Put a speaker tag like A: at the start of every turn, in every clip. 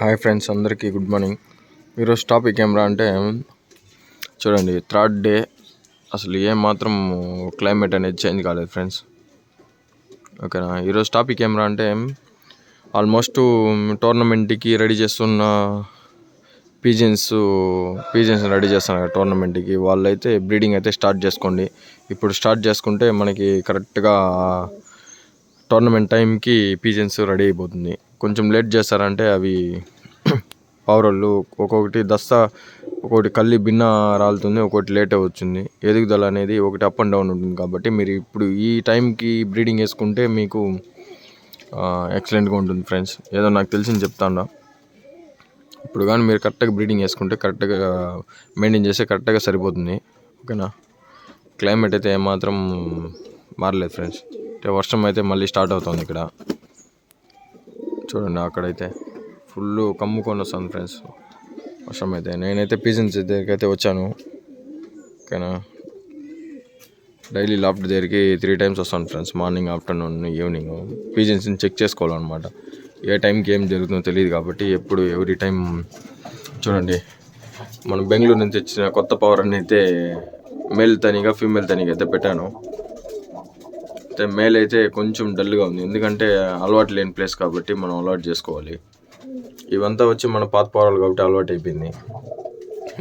A: Hi friends, అందరికీ good morning. ఈరోజు topic ఏమరా అంటే చూడండి, థర్డ్ డే అసలు ఏమాత్రం క్లైమేట్ అనేది చేంజ్ కాలేదు ఫ్రెండ్స్. ఓకేనా. ఈరోజు టాపిక్ ఏమరా అంటే ఆల్మోస్ట్ టోర్నమెంట్కి రెడీ చేస్తున్న పీజియన్స్ రెడీ చేస్తున్నారు టోర్నమెంట్కి. వాళ్ళైతే బ్రీడింగ్ అయితే స్టార్ట్ చేసుకోండి. ఇప్పుడు స్టార్ట్ చేసుకుంటే మనకి కరెక్ట్గా టోర్నమెంట్ టైంకి పీజియన్స్ రెడీ అయిపోతుంది. కొంచెం లేట్ చేస్తారంటే అవి పౌరళ్ళు ఒక్కొక్కటి ఒక్కొక్కటి కళ్ళి భిన్న రాలుతుంది, ఒక్కొక్కటి లేట్ అవుతుంది. ఎదుగుదల అనేది ఒకటి అప్ అండ్ డౌన్ ఉంటుంది. కాబట్టి మీరు ఇప్పుడు ఈ టైంకి బ్రీడింగ్ వేసుకుంటే మీకు ఎక్సలెంట్గా ఉంటుంది ఫ్రెండ్స్. ఏదో నాకు తెలిసింది చెప్తాను. ఇప్పుడు కానీ మీరు కరెక్ట్గా బ్రీడింగ్ వేసుకుంటే కరెక్ట్గా మెయింటైన్ చేస్తే కరెక్ట్గా సరిపోతుంది. ఓకేనా. క్లైమేట్ అయితే ఏమాత్రం మారలేదు ఫ్రెండ్స్. వర్షం అయితే మళ్ళీ స్టార్ట్ అవుతుంది. ఇక్కడ చూడండి, అక్కడైతే ఫుల్ కమ్ముకొని వస్తుంది ఫ్రెండ్స్ వర్షం అయితే. నేనైతే పీజియన్స్ దగ్గరికి అయితే వచ్చాను. ఓకేనా. డైలీ లాఫ్ట్ దగ్గరికి 3 times వస్తాను ఫ్రెండ్స్. మార్నింగ్, ఆఫ్టర్నూన్, ఈవినింగ్ పీజియన్స్ని చెక్ చేసుకోవాలన్నమాట. ఏ టైంకి ఏం జరుగుతుందో తెలియదు కాబట్టి ఎవ్రీ టైం చూడండి. మనం బెంగళూరు నుంచి తెచ్చిన కొత్త పవర్ అని అయితే మేల్ తనిగా ఫీమేల్ తనిగా అయితే పెట్టాను. అయితే మేల్ అయితే కొంచెం డల్గా ఉంది, ఎందుకంటే అలవాటు లేని ప్లేస్ కాబట్టి మనం అలవాటు చేసుకోవాలి. ఇవంతా వచ్చి మన పాత పవరాలు కాబట్టి అలవాటు అయిపోయింది.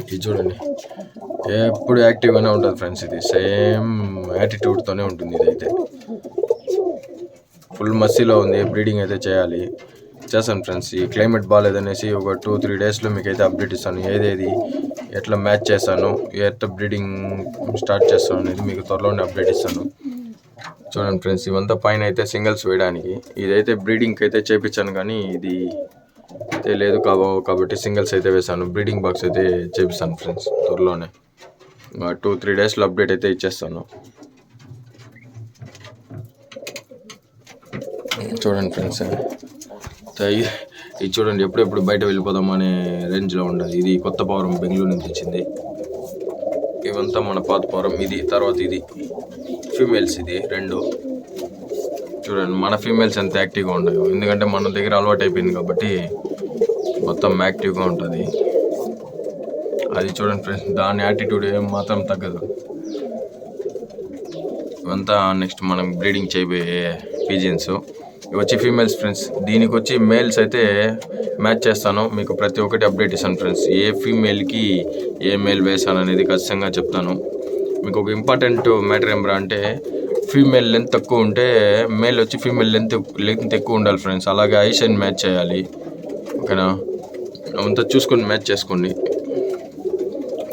A: ఇది చూడండి, ఎప్పుడు యాక్టివ్గానే ఉంటుంది ఫ్రెండ్స్. ఇది సేమ్ యాటిట్యూడ్తోనే ఉంటుంది. ఇదైతే ఫుల్ మస్సీలో ఉంది. బ్రీడింగ్ అయితే చేస్తాను ఫ్రెండ్స్. ఈ క్లైమేట్ బాగాలేదనేసి ఒక 2-3 daysలో మీకు అయితే అప్డేట్ ఇస్తాను. ఏదేది ఎట్లా మ్యాచ్ చేస్తాను, ఎట్లా బ్రీడింగ్ స్టార్ట్ చేస్తాను అనేది మీకు త్వరలోనే అప్డేట్ ఇస్తాను. చూడండి ఫ్రెండ్స్, ఇవంతా పైన అయితే సింగిల్స్ వేయడానికి. ఇదైతే బ్రీడింగ్కి అయితే చేయించాను, కానీ ఇది అయితే లేదు కాబట్టి సింగిల్స్ అయితే వేసాను. బ్రీడింగ్ బాక్స్ అయితే చేపిస్తాను ఫ్రెండ్స్ త్వరలోనే. 2-3 daysలో అప్డేట్ అయితే ఇచ్చేస్తాను. చూడండి ఫ్రెండ్స్, ఇది చూడండి, ఎప్పుడెప్పుడు బయట వెళ్ళిపోదాం అనే రేంజ్లో ఉండదు. ఇది కొత్త పవరం బెంగళూరు నుంచి వచ్చింది. ఇవంతా మన పాత పవరం. ఇది తర్వాత ఇది ఫీమేల్స్. ఇది 2 చూడండి. మన ఫీమేల్స్ ఎంత యాక్టివ్గా ఉండవు, ఎందుకంటే మన దగ్గర అలవాటు అయిపోయింది కాబట్టి మొత్తం యాక్టివ్గా ఉంటుంది. అది చూడండి ఫ్రెండ్స్, దాని యాటిట్యూడ్ ఏం మాత్రం తగ్గదు. ఇవంతా నెక్స్ట్ మనం బ్రీడింగ్ చేయబోయే పీజియన్స్. ఇవి వచ్చి ఫీమేల్స్ ఫ్రెండ్స్. దీనికి వచ్చి మేల్స్ అయితే మ్యాచ్ చేస్తాను, మీకు ప్రతి ఒక్కటి అప్డేట్ ఇస్తాను ఫ్రెండ్స్. ఏ ఫీమేల్కి ఏ మేల్ వేసాను అనేది ఖచ్చితంగా చెప్తాను. మీకు ఒక ఇంపార్టెంట్ మ్యాటర్ ఏమరా అంటే, ఫీమేల్ లెంత్ తక్కువ ఉంటే మేల్ వచ్చి ఫీమేల్ లెంత్ ఎక్కువ ఉండాలి ఫ్రెండ్స్. అలాగే ఐస్ అండ్ మ్యాచ్ చేయాలి. ఓకేనా. అంతా చూసుకొని మ్యాచ్ చేసుకోండి.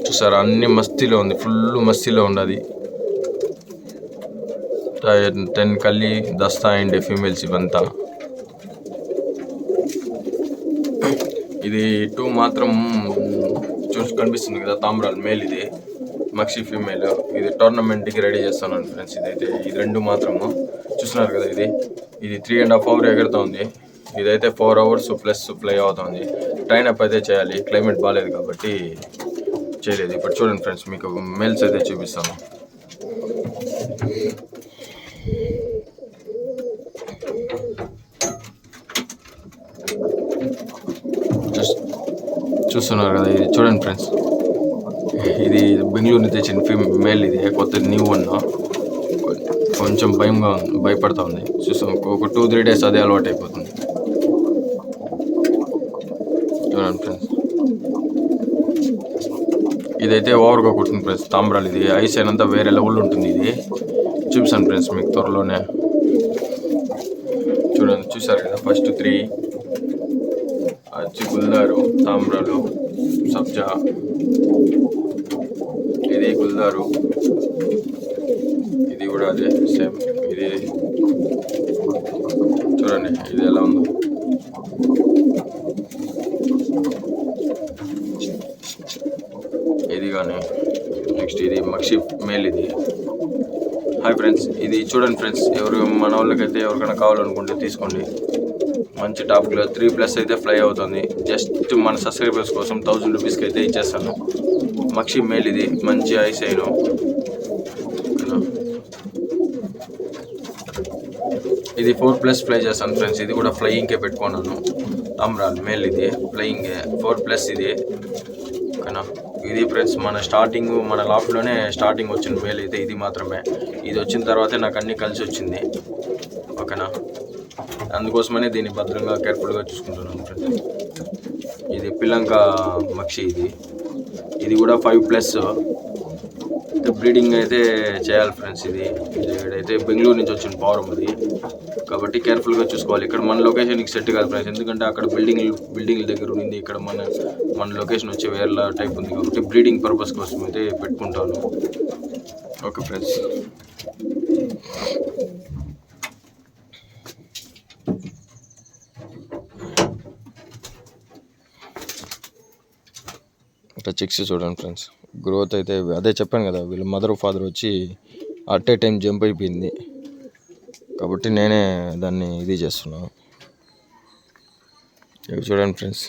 A: చూసారా, అన్ని మస్తీలో ఉంది, ఫుల్ మస్తీలో ఉండదు. 10 కల్లి దస్తా అండి ఫీమేల్స్ ఇవంతా. ఇది 2 మాత్రం కనిపిస్తుంది కదా, తామ్రాల్ మేల్. ఇది మక్షి ఫీమేల్. ఇది టోర్నమెంట్కి రెడీ చేస్తాను ఫ్రెండ్స్. ఇదైతే ఇది 2 మాత్రము చూస్తున్నారు కదా. ఇది 3.5 hours ఎగురుతూ ఉంది. ఇదైతే 4 hours ప్లస్ ఫ్లై అవుతుంది. ట్రైన్ అప్ అయితే చేయాలి, క్లైమేట్ బాగాలేదు కాబట్టి చేయలేదు. ఇప్పుడు చూడండి ఫ్రెండ్స్, మీకు మేల్స్ అయితే చూపిస్తాను. చూస్తున్నారు కదా, ఇది చూడండి ఫ్రెండ్స్. ఇది బెంగళూరు నుంచి తెచ్చిన మేల్. ఇది కొత్త న్యూ వన్. కొంచెం భయపడతా ఉంది. చూస్తాం ఒక 2-3 days అదే అలవాటు అయిపోతుంది. చూడండి ఫ్రెండ్స్, ఇదైతే ఓవర్గా కుడుతుంది ఫ్రెండ్స్. తామ్రాలు. ఇది ఐస్ అయినంతా వేరే లెవెల్ ఉంటుంది. ఇది చూపిస్తాను ఫ్రెండ్స్ మీకు త్వరలోనే. చూడండి, చూసారు కదా, ఫస్ట్ 3 వచ్చి గుల్దారు, తామ్రాలు, సబ్జా. ఇది గుల్దారు, ఇది కూడా అదే సేమ్. ఇది చూడండి, ఇది ఎలా ఉందో. ఇది కానీ నెక్స్ట్ ఇది మక్షి మేల్. ఇది హాయ్ ఫ్రెండ్స్. ఇది చూడండి ఫ్రెండ్స్, మన వాళ్ళకైతే ఎవరికైనా కావాలనుకుంటే తీసుకోండి. మంచి టాప్ క్లాస్ 3+ అయితే ఫ్లై అవుతుంది. జస్ట్ మన సబ్స్క్రైబర్స్ కోసం 1000 రూపీస్కి అయితే ఇచ్చేస్తాను. మక్షి మేల్. ఇది మంచి ఐస్ అయిన. ఇది 4+ ఫ్లై చేస్తాను ఫ్రెండ్స్. ఇది కూడా ఫ్లయింగ్కే పెట్టుకున్నాను. తామ్రాల్ మేల్ ఇది ఫ్లయింగ్ 4+ ఇది ఓకేనా. ఇది ఫ్రెండ్స్ మన లాఫ్ట్లోనే స్టార్టింగ్ వచ్చిన మేల్ అయితే ఇది మాత్రమే. ఇది వచ్చిన తర్వాతే నాకు అన్నీ కలిసి వచ్చింది ఓకేనా. అందుకోసమనే దీన్ని భద్రంగా కేర్ఫుల్గా చూసుకుంటున్నాను ఫ్రెండ్స్. ఇది పిల్లంక మక్షి ఇది కూడా 5+ బ్రీడింగ్ అయితే చేయాలి ఫ్రెండ్స్. ఇదైతే బెంగళూరు నుంచి వచ్చిన పవరం ఇది కాబట్టి కేర్ఫుల్గా చూసుకోవాలి. ఇక్కడ మన లొకేషన్కి సెట్ కాదు ఫ్రెండ్స్, ఎందుకంటే అక్కడ బిల్డింగ్ల దగ్గర ఉంది. ఇక్కడ మన లొకేషన్ వచ్చి వేరే టైప్ ఉంది కాబట్టి బ్రీడింగ్ పర్పస్ కోసం అయితే పెట్టుకుంటాను. Okay friends. ఇట్లా చిక్స్ చూడండి ఫ్రెండ్స్. గ్రోత్ అయితే అదే చెప్పాను కదా, వీళ్ళ మదర్ ఫాదర్ వచ్చి అట్ ఏ టైం జంప్ అయిపోయింది కాబట్టి నేనే దాన్ని ఇది చేస్తున్నాను. ఇవి చూడండి ఫ్రెండ్స్.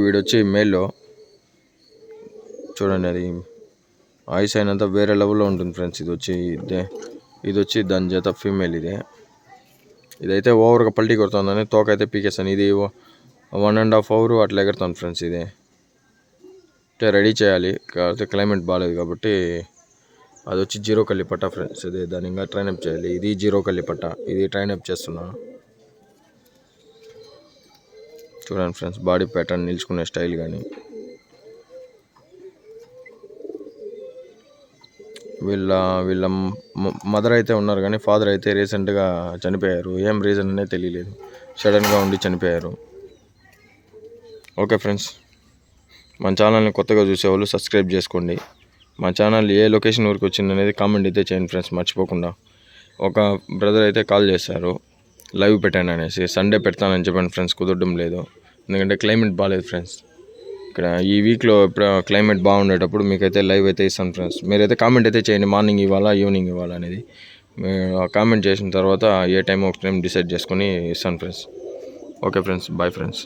A: వీడొచ్చి మేల్లో చూడండి, అది ఐస్ అయినంత వేరే లెవెల్లో ఉంటుంది ఫ్రెండ్స్. ఇది వచ్చి దాని చేత ఫీమేల్. ఇదైతే ఓవర్గా పల్టీ కొడుతుందని తోకైతే పీకేస్తాను. ఇది 1.5 hour అట్లా ఎగరుతాను ఫ్రెండ్స్. ఇది అంటే రెడీ చేయాలి కాకపోతే క్లైమేట్ బాగాలేదు కాబట్టి. అది వచ్చి 0 కల్లిపట్ట ఫ్రెండ్స్. దాన్ని ఇంకా ట్రైనప్ చేయాలి. ఇది 0 కల్లిపట్ట, ఇది ట్రైనప్ చేస్తున్నాను. చూడండి ఫ్రెండ్స్, బాడీ ప్యాటర్న్ నిల్చుకునే స్టైల్ కానీ. వీళ్ళ మదర్ అయితే ఉన్నారు కానీ ఫాదర్ అయితే రీసెంట్గా చనిపోయారు. ఏం రీజన్ అనే తెలియలేదు, సడన్గా ఉండి చనిపోయారు. ఓకే ఫ్రెండ్స్, మన ఛానల్ని కొత్తగా చూసేవాళ్ళు సబ్స్క్రైబ్ చేసుకోండి. మా ఛానల్ ఏ లొకేషన్ ఊరికి వచ్చింది అనేది కామెంట్ అయితే చేయండి ఫ్రెండ్స్, మర్చిపోకుండా. ఒక బ్రదర్ అయితే కాల్ చేశారు లైవ్ పెట్టాను అనేసి. సండే పెడతానని చెప్పాను ఫ్రెండ్స్, కుదరడం లేదు ఎందుకంటే క్లైమేట్ బాగాలేదు ఫ్రెండ్స్. ఇక్కడ ఈ వీక్లో ఇప్పుడు క్లైమేట్ బాగుండేటప్పుడు మీకైతే లైవ్ అయితే ఇస్తాను ఫ్రెండ్స్. మీరైతే కామెంట్ అయితే చేయండి, మార్నింగ్ ఇవ్వాలా ఈవినింగ్ ఇవ్వాలా అనేది. కామెంట్ చేసిన తర్వాత ఏ టైం ఒక టైం డిసైడ్ చేసుకొని ఇస్తాను friends. Okay friends, bye friends.